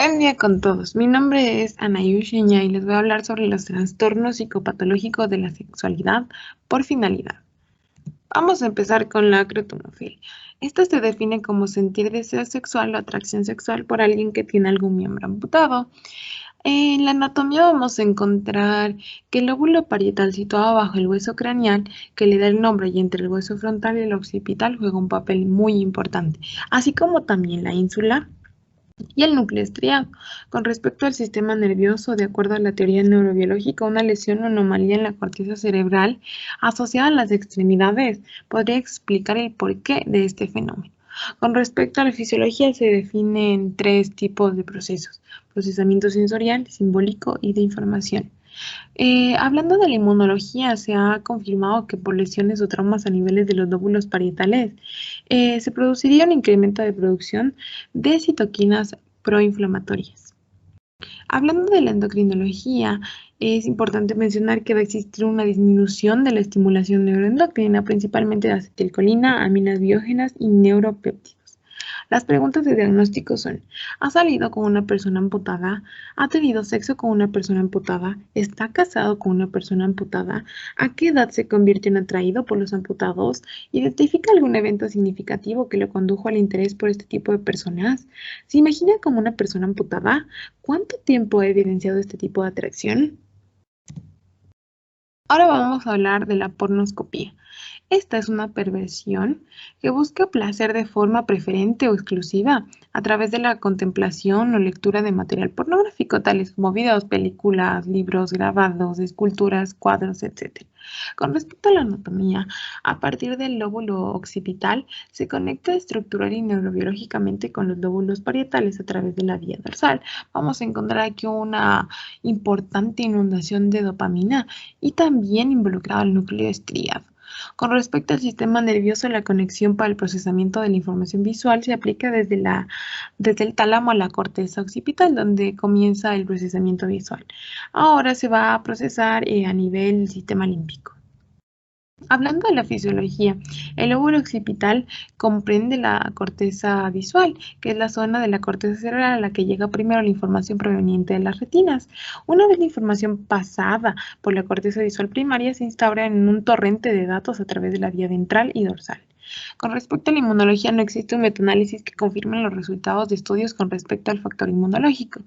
Buen día con todos. Mi nombre es Anayush Eña y les voy a hablar sobre los trastornos psicopatológicos de la sexualidad por finalidad. Vamos a empezar con la acrotomofilia. Esta se define como sentir deseo sexual o atracción sexual por alguien que tiene algún miembro amputado. En la anatomía vamos a encontrar que el lóbulo parietal situado bajo el hueso craneal, que le da el nombre, y entre el hueso frontal y el occipital juega un papel muy importante, así como también la ínsula y el núcleo estriado. Con respecto al sistema nervioso, de acuerdo a la teoría neurobiológica, una lesión o anomalía en la corteza cerebral asociada a las extremidades podría explicar el porqué de este fenómeno. Con respecto a la fisiología, se definen tres tipos de procesos: procesamiento sensorial, simbólico y de información. Hablando de la inmunología, se ha confirmado que por lesiones o traumas a niveles de los lóbulos parietales se produciría un incremento de producción de citoquinas proinflamatorias. Hablando de la endocrinología, es importante mencionar que va a existir una disminución de la estimulación neuroendocrina, principalmente de acetilcolina, aminas biógenas y neuropéptidos. Las preguntas de diagnóstico son: ¿ha salido con una persona amputada? ¿Ha tenido sexo con una persona amputada? ¿Está casado con una persona amputada? ¿A qué edad se convierte en atraído por los amputados? ¿Identifica algún evento significativo que lo condujo al interés por este tipo de personas? ¿Se imagina como una persona amputada? ¿Cuánto tiempo ha evidenciado este tipo de atracción? Ahora vamos a hablar de la pornoscopía. Esta es una perversión que busca placer de forma preferente o exclusiva a través de la contemplación o lectura de material pornográfico, tales como videos, películas, libros, grabados, esculturas, cuadros, etc. Con respecto a la anatomía, a partir del lóbulo occipital se conecta estructural y neurobiológicamente con los lóbulos parietales a través de la vía dorsal. Vamos a encontrar aquí una importante inundación de dopamina y también involucrado el núcleo estriado. Con respecto al sistema nervioso, la conexión para el procesamiento de la información visual se aplica desde el tálamo a la corteza occipital, donde comienza el procesamiento visual. Ahora se va a procesar a nivel del sistema límbico. Hablando de la fisiología, el lóbulo occipital comprende la corteza visual, que es la zona de la corteza cerebral a la que llega primero la información proveniente de las retinas. Una vez la información pasada por la corteza visual primaria, se instaura en un torrente de datos a través de la vía ventral y dorsal. Con respecto a la inmunología, no existe un metaanálisis que confirme los resultados de estudios con respecto al factor inmunológico.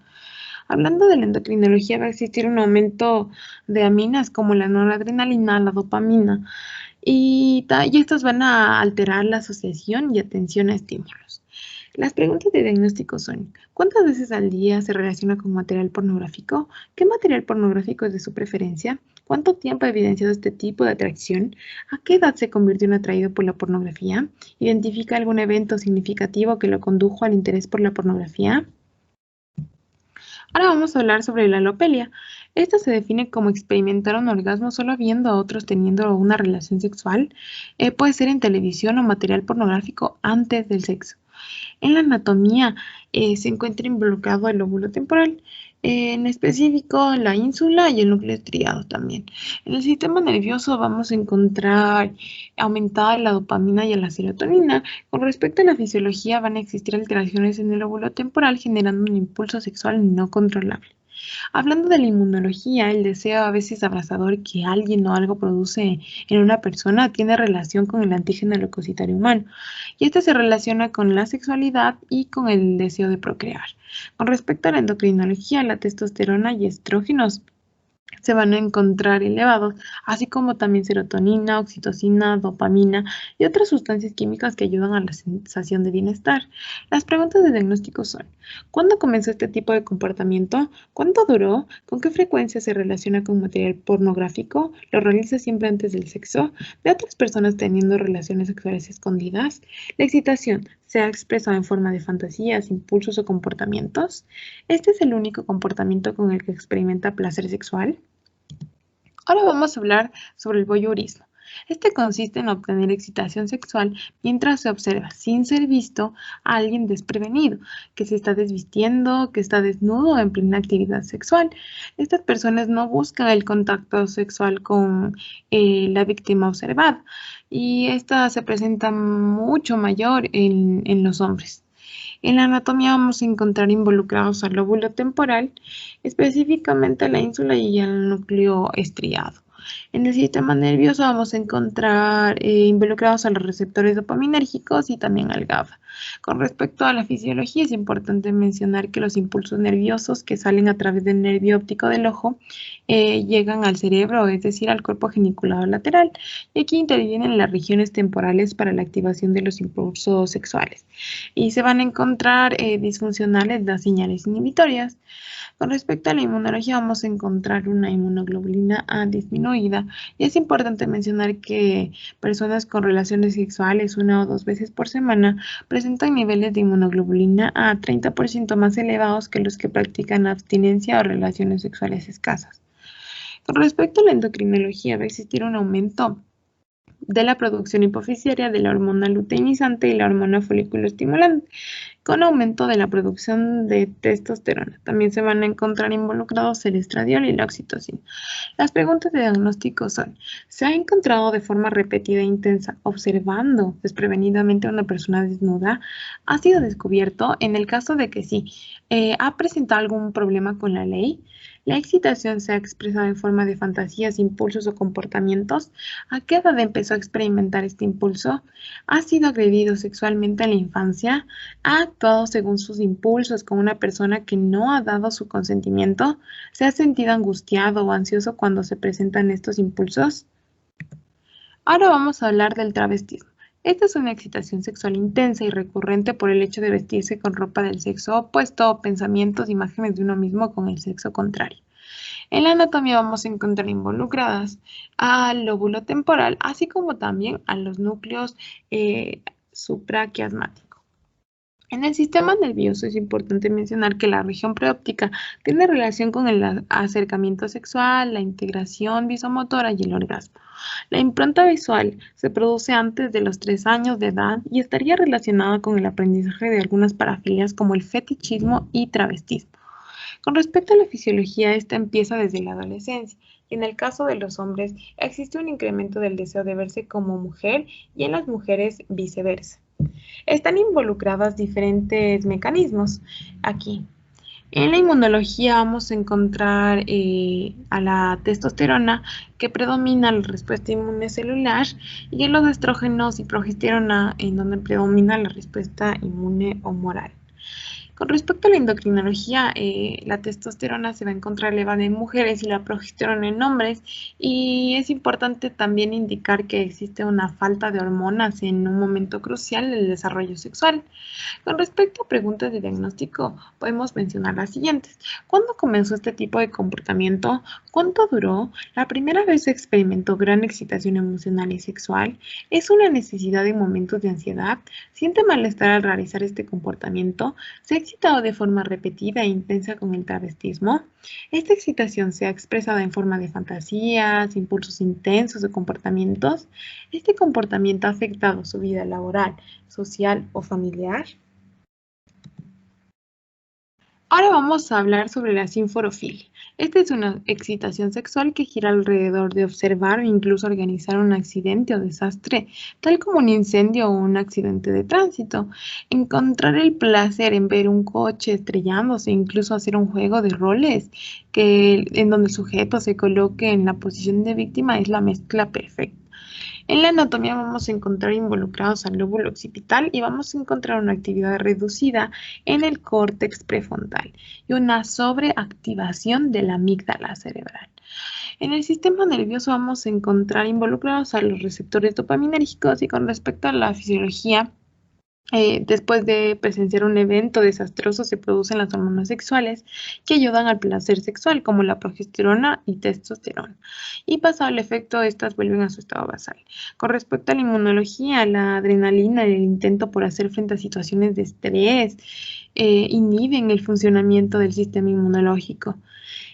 Hablando de la endocrinología, va a existir un aumento de aminas como la noradrenalina, la dopamina, y estas van a alterar la asociación y atención a estímulos. Las preguntas de diagnóstico son: ¿cuántas veces al día se relaciona con material pornográfico? ¿Qué material pornográfico es de su preferencia? ¿Cuánto tiempo ha evidenciado este tipo de atracción? ¿A qué edad se convirtió en atraído por la pornografía? ¿Identifica algún evento significativo que lo condujo al interés por la pornografía? Ahora vamos a hablar sobre la alopecia. Esta se define como experimentar un orgasmo solo viendo a otros teniendo una relación sexual. Puede ser en televisión o material pornográfico antes del sexo. En la anatomía se encuentra involucrado el lóbulo temporal, en específico la ínsula y el núcleo estriado también. En el sistema nervioso vamos a encontrar aumentada la dopamina y la serotonina. Con respecto a la fisiología, van a existir alteraciones en el lóbulo temporal generando un impulso sexual no controlable. Hablando de la inmunología, el deseo a veces abrasador que alguien o algo produce en una persona tiene relación con el antígeno leucocitario humano, y este se relaciona con la sexualidad y con el deseo de procrear. Con respecto a la endocrinología, la testosterona y estrógenos se van a encontrar elevados, así como también serotonina, oxitocina, dopamina y otras sustancias químicas que ayudan a la sensación de bienestar. Las preguntas de diagnóstico son: ¿cuándo comenzó este tipo de comportamiento? ¿Cuánto duró? ¿Con qué frecuencia se relaciona con material pornográfico? ¿Lo realiza siempre antes del sexo? ¿Ve a otras personas teniendo relaciones sexuales escondidas? ¿La excitación se ha expresado en forma de fantasías, impulsos o comportamientos? ¿Este es el único comportamiento con el que experimenta placer sexual? Ahora vamos a hablar sobre el voyeurismo. Este consiste en obtener excitación sexual mientras se observa, sin ser visto, a alguien desprevenido, que se está desvistiendo, que está desnudo en plena actividad sexual. Estas personas no buscan el contacto sexual con la víctima observada, y esta se presenta mucho mayor en los hombres. En la anatomía vamos a encontrar involucrados al lóbulo temporal, específicamente a la ínsula y al núcleo estriado. En el sistema nervioso vamos a encontrar involucrados a los receptores dopaminérgicos y también al GABA. Con respecto a la fisiología, es importante mencionar que los impulsos nerviosos que salen a través del nervio óptico del ojo llegan al cerebro, es decir, al cuerpo geniculado lateral, y aquí intervienen las regiones temporales para la activación de los impulsos sexuales. Y se van a encontrar disfuncionales las señales inhibitorias. Con respecto a la inmunología, vamos a encontrar una inmunoglobulina A disminuida. Y es importante mencionar que personas con relaciones sexuales 1 o 2 veces por semana presentan niveles de inmunoglobulina A 30% más elevados que los que practican abstinencia o relaciones sexuales escasas. Con respecto a la endocrinología, va a existir un aumento de la producción hipofisiaria de la hormona luteinizante y la hormona folículo estimulante, con aumento de la producción de testosterona. También se van a encontrar involucrados el estradiol y la oxitocina. Las preguntas de diagnóstico son: ¿se ha encontrado de forma repetida e intensa observando desprevenidamente a una persona desnuda? ¿Ha sido descubierto? En el caso de que sí, ¿ha presentado algún problema con la ley? ¿La excitación se ha expresado en forma de fantasías, impulsos o comportamientos? ¿A qué edad empezó a experimentar este impulso? ¿Ha sido agredido sexualmente en la infancia? ¿Ha actuado según sus impulsos con una persona que no ha dado su consentimiento? ¿Se ha sentido angustiado o ansioso cuando se presentan estos impulsos? Ahora vamos a hablar del travestismo. Esta es una excitación sexual intensa y recurrente por el hecho de vestirse con ropa del sexo opuesto o pensamientos, imágenes de uno mismo con el sexo contrario. En la anatomía vamos a encontrar involucradas al lóbulo temporal, así como también a los núcleos supraquiasmáticos. En el sistema nervioso es importante mencionar que la región preóptica tiene relación con el acercamiento sexual, la integración visomotora y el orgasmo. La impronta visual se produce antes de los 3 años de edad y estaría relacionada con el aprendizaje de algunas parafilias como el fetichismo y travestismo. Con respecto a la fisiología, esta empieza desde la adolescencia y en el caso de los hombres existe un incremento del deseo de verse como mujer y en las mujeres viceversa. Están involucrados diferentes mecanismos aquí. En la inmunología vamos a encontrar a la testosterona que predomina la respuesta inmune celular y en los estrógenos y progesterona en donde predomina la respuesta inmune humoral. Con respecto a la endocrinología, la testosterona se va a encontrar elevada en mujeres y la progesterona en hombres, y es importante también indicar que existe una falta de hormonas en un momento crucial del desarrollo sexual. Con respecto a preguntas de diagnóstico, podemos mencionar las siguientes. ¿Cuándo comenzó este tipo de comportamiento? ¿Cuánto duró? ¿La primera vez se experimentó gran excitación emocional y sexual? ¿Es una necesidad en momentos de ansiedad? ¿Siente malestar al realizar este comportamiento? ¿Se ha excitado de forma repetida e intensa con el travestismo? ¿Esta excitación se ha expresado en forma de fantasías, impulsos intensos de comportamientos? ¿Este comportamiento ha afectado su vida laboral, social o familiar? Ahora vamos a hablar sobre la sinforofilia. Esta es una excitación sexual que gira alrededor de observar o incluso organizar un accidente o desastre, tal como un incendio o un accidente de tránsito. Encontrar el placer en ver un coche estrellándose, incluso hacer un juego de roles en donde el sujeto se coloque en la posición de víctima es la mezcla perfecta. En la anatomía vamos a encontrar involucrados al lóbulo occipital y vamos a encontrar una actividad reducida en el córtex prefrontal y una sobreactivación de la amígdala cerebral. En el sistema nervioso vamos a encontrar involucrados a los receptores dopaminérgicos y con respecto a la fisiología, después de presenciar un evento desastroso se producen las hormonas sexuales que ayudan al placer sexual, como la progesterona y testosterona. Y pasado el efecto, estas vuelven a su estado basal. Con respecto a la inmunología, la adrenalina y el intento por hacer frente a situaciones de estrés inhiben el funcionamiento del sistema inmunológico.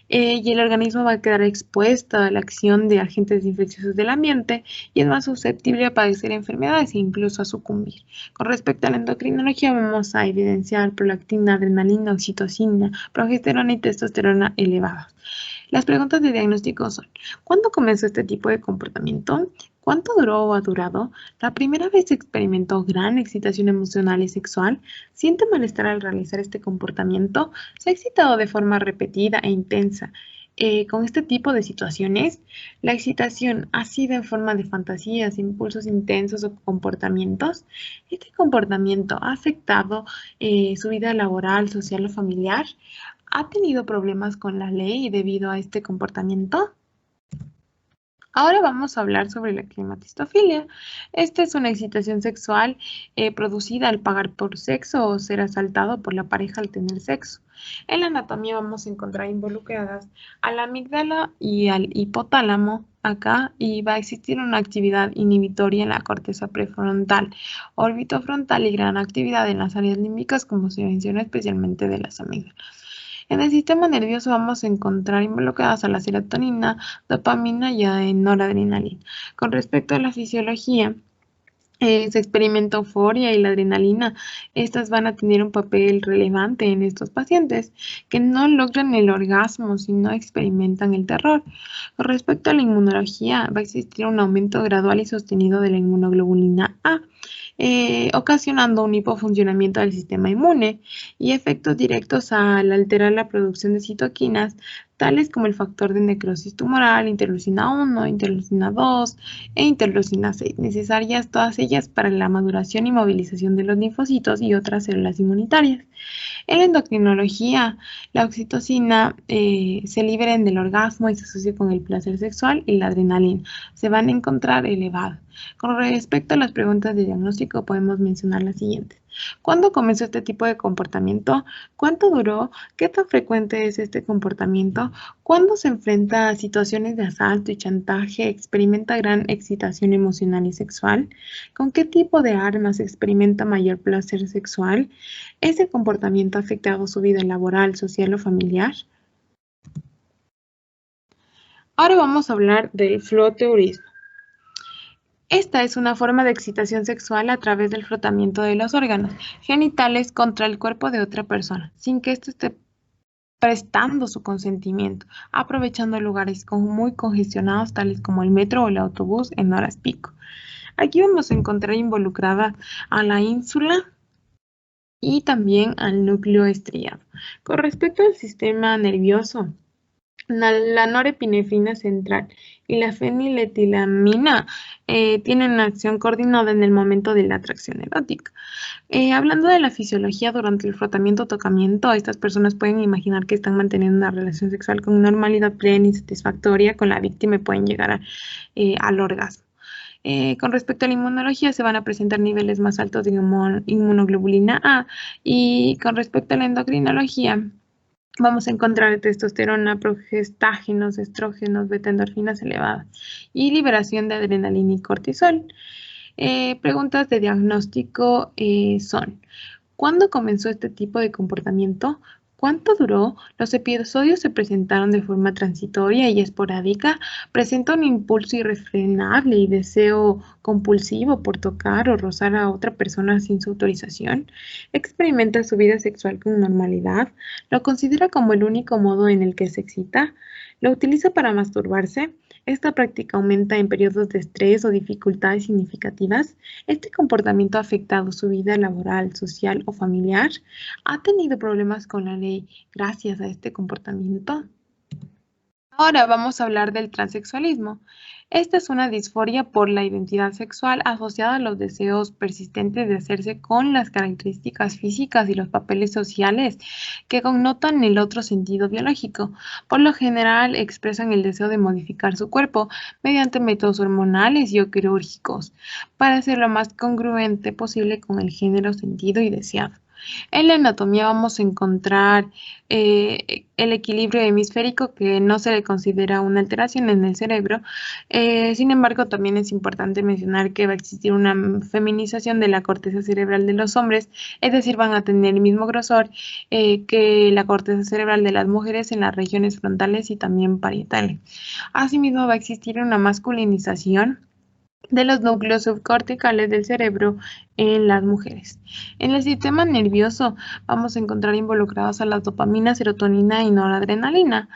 Y el organismo va a quedar expuesto a la acción de agentes infecciosos del ambiente y es más susceptible a padecer enfermedades e incluso a sucumbir. Con respecto a la endocrinología, vamos a evidenciar prolactina, adrenalina, oxitocina, progesterona y testosterona elevados. Las preguntas de diagnóstico son: ¿cuándo comenzó este tipo de comportamiento? ¿Cuánto duró o ha durado? ¿La primera vez experimentó gran excitación emocional y sexual? ¿Siente malestar al realizar este comportamiento? ¿Se ha excitado de forma repetida e intensa? Con este tipo de situaciones, la excitación ha sido en forma de fantasías, impulsos intensos o comportamientos. Este comportamiento ha afectado su vida laboral, social o familiar. ¿Ha tenido problemas con la ley debido a este comportamiento? Ahora vamos a hablar sobre la climatistofilia. Esta es una excitación sexual producida al pagar por sexo o ser asaltado por la pareja al tener sexo. En la anatomía vamos a encontrar involucradas a la amígdala y al hipotálamo acá, y va a existir una actividad inhibitoria en la corteza prefrontal, órbito frontal y gran actividad en las áreas límbicas, como se menciona, especialmente de las amígdalas. En el sistema nervioso vamos a encontrar involucradas a la serotonina, dopamina y a noradrenalina. Con respecto a la fisiología, se experimenta euforia y la adrenalina. Estas van a tener un papel relevante en estos pacientes que no logran el orgasmo si no experimentan el terror. Con respecto a la inmunología, va a existir un aumento gradual y sostenido de la inmunoglobulina A, ocasionando un hipofuncionamiento del sistema inmune y efectos directos al alterar la producción de citoquinas, tales como el factor de necrosis tumoral, interleucina 1, interleucina 2 e interleucina 6, necesarias todas ellas para la maduración y movilización de los linfocitos y otras células inmunitarias. En la endocrinología, la oxitocina se libera del orgasmo y se asocia con el placer sexual, y la adrenalina se van a encontrar elevadas. Con respecto a las preguntas de diagnóstico, podemos mencionar las siguientes: ¿cuándo comenzó este tipo de comportamiento? ¿Cuánto duró? ¿Qué tan frecuente es este comportamiento? ¿Cuándo se enfrenta a situaciones de asalto y chantaje? ¿Experimenta gran excitación emocional y sexual? ¿Con qué tipo de armas experimenta mayor placer sexual? ¿Ese comportamiento ha afectado su vida laboral, social o familiar? Ahora vamos a hablar del floteurismo. Esta es una forma de excitación sexual a través del frotamiento de los órganos genitales contra el cuerpo de otra persona, sin que éste esté prestando su consentimiento, aprovechando lugares muy congestionados, tales como el metro o el autobús en horas pico. Aquí vamos a encontrar involucrada a la ínsula y también al núcleo estriado. Con respecto al sistema nervioso, la norepinefrina central y la feniletilamina tienen una acción coordinada en el momento de la atracción erótica. Hablando de la fisiología durante el frotamiento o tocamiento, estas personas pueden imaginar que están manteniendo una relación sexual con normalidad plena y satisfactoria con la víctima y pueden llegar al orgasmo. Con respecto a la inmunología, se van a presentar niveles más altos de inmunoglobulina A, y con respecto a la endocrinología, vamos a encontrar testosterona, progestágenos, estrógenos, beta-endorfinas elevadas y liberación de adrenalina y cortisol. Preguntas de diagnóstico son: ¿cuándo comenzó este tipo de comportamiento? ¿Cuánto duró? ¿Los episodios se presentaron de forma transitoria y esporádica? ¿Presenta un impulso irrefrenable y deseo compulsivo por tocar o rozar a otra persona sin su autorización? ¿Experimenta su vida sexual con normalidad? ¿Lo considera como el único modo en el que se excita? ¿Lo utiliza para masturbarse? ¿Esta práctica aumenta en periodos de estrés o dificultades significativas? ¿Este comportamiento ha afectado su vida laboral, social o familiar? ¿Ha tenido problemas con la ley gracias a este comportamiento? Ahora vamos a hablar del transexualismo. Esta es una disforia por la identidad sexual asociada a los deseos persistentes de hacerse con las características físicas y los papeles sociales que connotan el otro sentido biológico. Por lo general, expresan el deseo de modificar su cuerpo mediante métodos hormonales y o quirúrgicos para ser lo más congruente posible con el género sentido y deseado. En la anatomía vamos a encontrar el equilibrio hemisférico, que no se le considera una alteración en el cerebro. Sin embargo, también es importante mencionar que va a existir una feminización de la corteza cerebral de los hombres, es decir, van a tener el mismo grosor que la corteza cerebral de las mujeres en las regiones frontales y también parietales. Asimismo, va a existir una masculinización de los núcleos subcorticales del cerebro en las mujeres. En el sistema nervioso vamos a encontrar involucrados a las dopamina, serotonina y noradrenalina.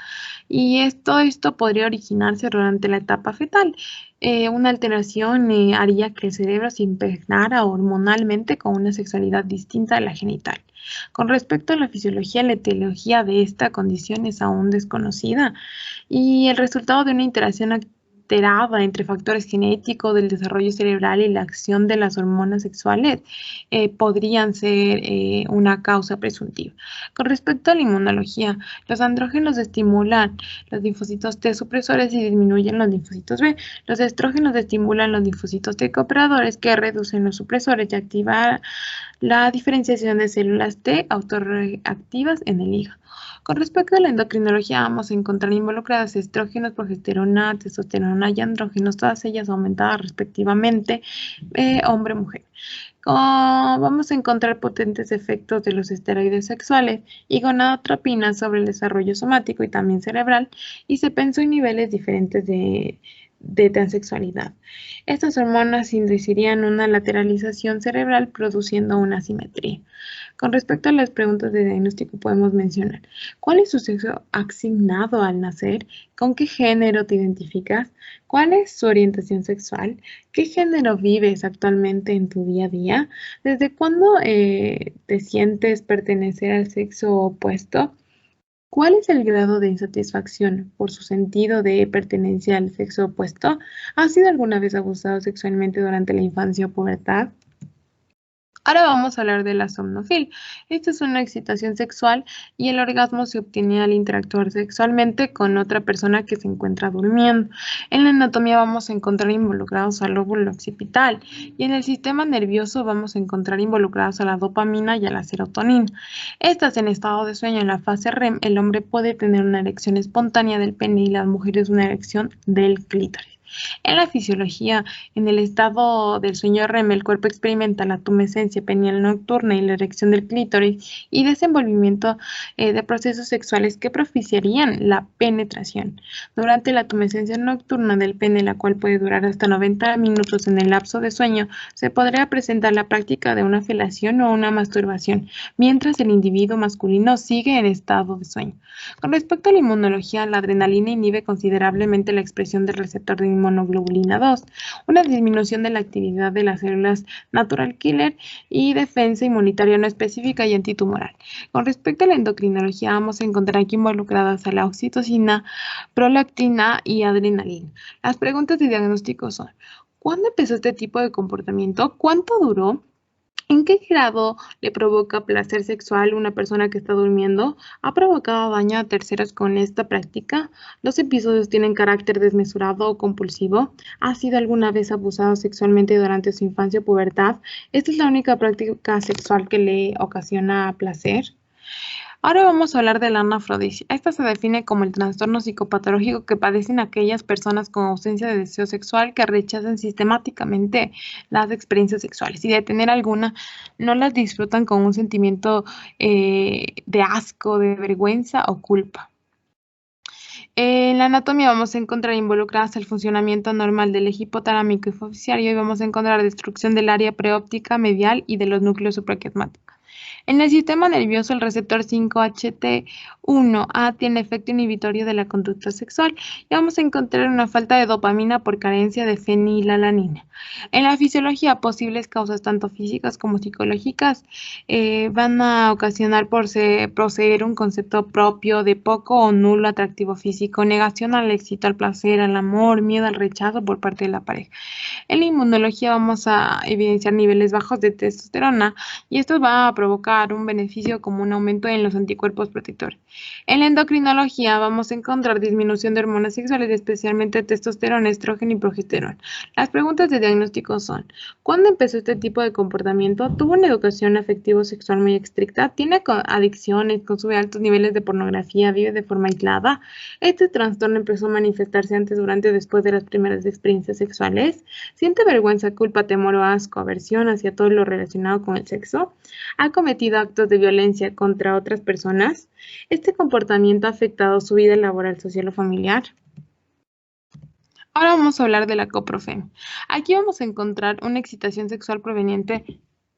Y esto podría originarse durante la etapa fetal. Una alteración haría que el cerebro se impregnara hormonalmente con una sexualidad distinta a la genital. Con respecto a la fisiología, la etiología de esta condición es aún desconocida y el resultado de una interacción alterada entre factores genéticos del desarrollo cerebral y la acción de las hormonas sexuales podrían ser una causa presuntiva. Con respecto a la inmunología, los andrógenos estimulan los linfocitos T supresores y disminuyen los linfocitos B. Los estrógenos estimulan los linfocitos T cooperadores que reducen los supresores y activan la diferenciación de células T autorreactivas en el hígado. Con respecto a la endocrinología, vamos a encontrar involucradas estrógenos, progesterona, testosterona y andrógenos, todas ellas aumentadas respectivamente, hombre-mujer. Vamos a encontrar potentes efectos de los esteroides sexuales y gonadotropina sobre el desarrollo somático y también cerebral, y se pensó en niveles diferentes de transexualidad. Estas hormonas inducirían una lateralización cerebral produciendo una asimetría. Con respecto a las preguntas de diagnóstico podemos mencionar: ¿cuál es su sexo asignado al nacer? ¿Con qué género te identificas? ¿Cuál es su orientación sexual? ¿Qué género vives actualmente en tu día a día? ¿Desde cuándo te sientes pertenecer al sexo opuesto? ¿Cuál es el grado de insatisfacción por su sentido de pertenencia al sexo opuesto? ¿Ha sido alguna vez abusado sexualmente durante la infancia o pubertad? Ahora vamos a hablar de la somnofilia. Esta es una excitación sexual y el orgasmo se obtiene al interactuar sexualmente con otra persona que se encuentra durmiendo. En la anatomía vamos a encontrar involucrados al lóbulo occipital y en el sistema nervioso vamos a encontrar involucrados a la dopamina y a la serotonina. Estas en estado de sueño. En la fase REM, el hombre puede tener una erección espontánea del pene y las mujeres una erección del clítoris. En la fisiología, en el estado del sueño REM, el cuerpo experimenta la tumescencia peniana nocturna y la erección del clítoris y desenvolvimiento de procesos sexuales que propiciarían la penetración. Durante la tumescencia nocturna del pene, la cual puede durar hasta 90 minutos en el lapso de sueño, se podría presentar la práctica de una felación o una masturbación, mientras el individuo masculino sigue en estado de sueño. Con respecto a la inmunología, la adrenalina inhibe considerablemente la expresión del receptor de inmunoglobulina 2, una disminución de la actividad de las células natural killer y defensa inmunitaria no específica y antitumoral. Con respecto a la endocrinología, vamos a encontrar aquí involucradas a la oxitocina, prolactina y adrenalina. Las preguntas de diagnóstico son: ¿cuándo empezó este tipo de comportamiento? ¿Cuánto duró? ¿En qué grado le provoca placer sexual a una persona que está durmiendo? ¿Ha provocado daño a terceros con esta práctica? ¿Los episodios tienen carácter desmesurado o compulsivo? ¿Ha sido alguna vez abusado sexualmente durante su infancia o pubertad? ¿Esta es la única práctica sexual que le ocasiona placer? Ahora vamos a hablar de la anafrodisia. Esta se define como el trastorno psicopatológico que padecen aquellas personas con ausencia de deseo sexual que rechazan sistemáticamente las experiencias sexuales y de tener alguna no las disfrutan con un sentimiento de asco, de vergüenza o culpa. En la anatomía vamos a encontrar involucradas el funcionamiento normal del eje hipotalámico y hipoficiario y vamos a encontrar destrucción del área preóptica medial y de los núcleos supraquiasmáticos. En el sistema nervioso, el receptor 5-HT1A tiene efecto inhibitorio de la conducta sexual y vamos a encontrar una falta de dopamina por carencia de fenilalanina. En la fisiología, posibles causas tanto físicas como psicológicas van a ocasionar poseer un concepto propio de poco o nulo atractivo físico, negación al éxito, al placer, al amor, miedo al rechazo por parte de la pareja. En la inmunología vamos a evidenciar niveles bajos de testosterona y esto va a provocar un beneficio como un aumento en los anticuerpos protectores. En la endocrinología vamos a encontrar disminución de hormonas sexuales, especialmente testosterona, estrógeno y progesterona. Las preguntas de diagnóstico son: ¿cuándo empezó este tipo de comportamiento? ¿Tuvo una educación afectivo-sexual muy estricta? ¿Tiene adicciones? ¿Consume altos niveles de pornografía? ¿Vive de forma aislada? ¿Este trastorno empezó a manifestarse antes, durante o después de las primeras experiencias sexuales? ¿Siente vergüenza, culpa, temor o asco, aversión hacia todo lo relacionado con el sexo? ¿Ha cometido actos de violencia contra otras personas? ¿Este comportamiento ha afectado su vida laboral, social o familiar? Ahora vamos a hablar de la coprofemia. Aquí vamos a encontrar una excitación sexual proveniente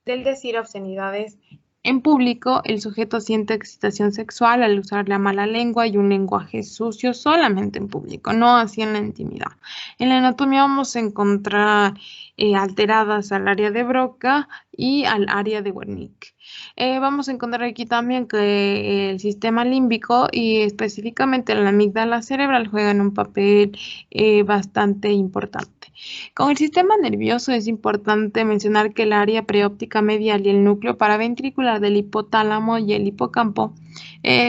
del decir obscenidades en público. El sujeto siente excitación sexual al usar la mala lengua y un lenguaje sucio solamente en público, no así en la intimidad. En la anatomía vamos a encontrar alteradas al área de Broca y al área de Wernicke. Vamos a encontrar aquí también que el sistema límbico y específicamente la amígdala cerebral juegan un papel bastante importante. Con el sistema nervioso es importante mencionar que el área preóptica medial y el núcleo paraventricular del hipotálamo y el hipocampo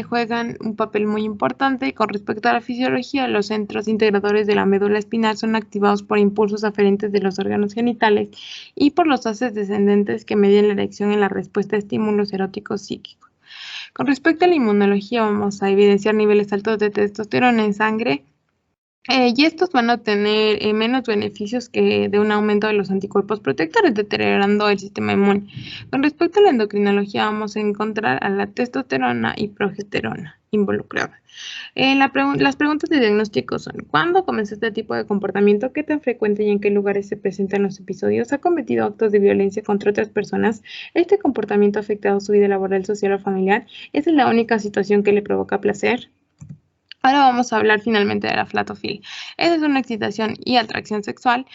juegan un papel muy importante. Con respecto a la fisiología, los centros integradores de la médula espinal son activados por impulsos aferentes de los órganos genitales y por los haces descendentes que median la erección en la respuesta a estímulos eróticos psíquicos. Con respecto a la inmunología, vamos a evidenciar niveles altos de testosterona en sangre, y estos van a tener menos beneficios que de un aumento de los anticuerpos protectores, deteriorando el sistema inmune. Con respecto a la endocrinología, vamos a encontrar a la testosterona y progesterona involucradas. Las preguntas de diagnóstico son: ¿cuándo comenzó este tipo de comportamiento? ¿Qué tan frecuente y en qué lugares se presentan los episodios? ¿Ha cometido actos de violencia contra otras personas? ¿Este comportamiento ha afectado su vida laboral, social o familiar? ¿Esa es la única situación que le provoca placer? Ahora vamos a hablar finalmente de la flatofilia. Esa es una excitación y atracción sexual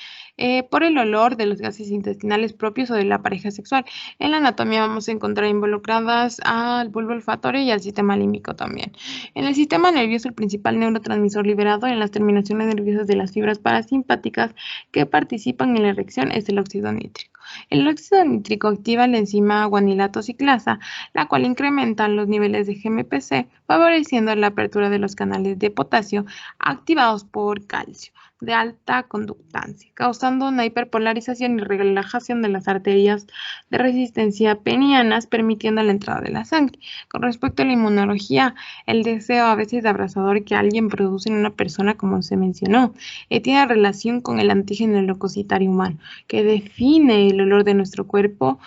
por el olor de los gases intestinales propios o de la pareja sexual. En la anatomía vamos a encontrar involucradas al bulbo olfatorio y al sistema límbico también. En el sistema nervioso, el principal neurotransmisor liberado en las terminaciones nerviosas de las fibras parasimpáticas que participan en la erección es el óxido nítrico. El óxido nítrico activa la enzima guanilato ciclasa, la cual incrementa los niveles de GMPC, favoreciendo la apertura de los canales de potasio activados por calcio de alta conductancia, causando una hiperpolarización y relajación de las arterias de resistencia penianas, permitiendo la entrada de la sangre. Con respecto a la inmunología, el deseo a veces abrazador que alguien produce en una persona, como se mencionó, tiene relación con el antígeno leucocitario humano, que define el olor de nuestro cuerpo.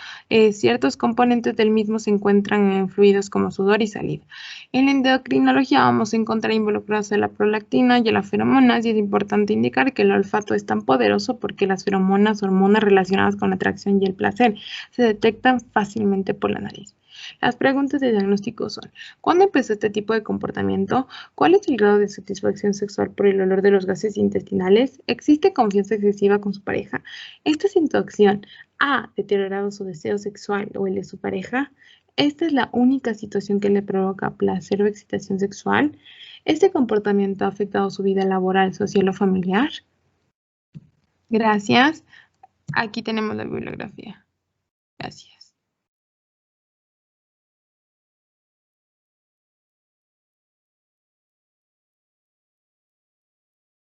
Ciertos componentes del mismo se encuentran en fluidos como sudor y saliva. En la endocrinología vamos a encontrar involucradas a la prolactina y a las feromonas, y es importante indicar que el olfato es tan poderoso porque las feromonas, hormonas relacionadas con la atracción y el placer, se detectan fácilmente por la nariz. Las preguntas de diagnóstico son: ¿cuándo empezó este tipo de comportamiento? ¿Cuál es el grado de satisfacción sexual por el olor de los gases intestinales? ¿Existe confianza excesiva con su pareja? ¿Esta situación ha deteriorado su deseo sexual o el de su pareja? ¿Esta es la única situación que le provoca placer o excitación sexual? ¿Este comportamiento ha afectado su vida laboral, social o familiar? Gracias. Aquí tenemos la bibliografía. Gracias.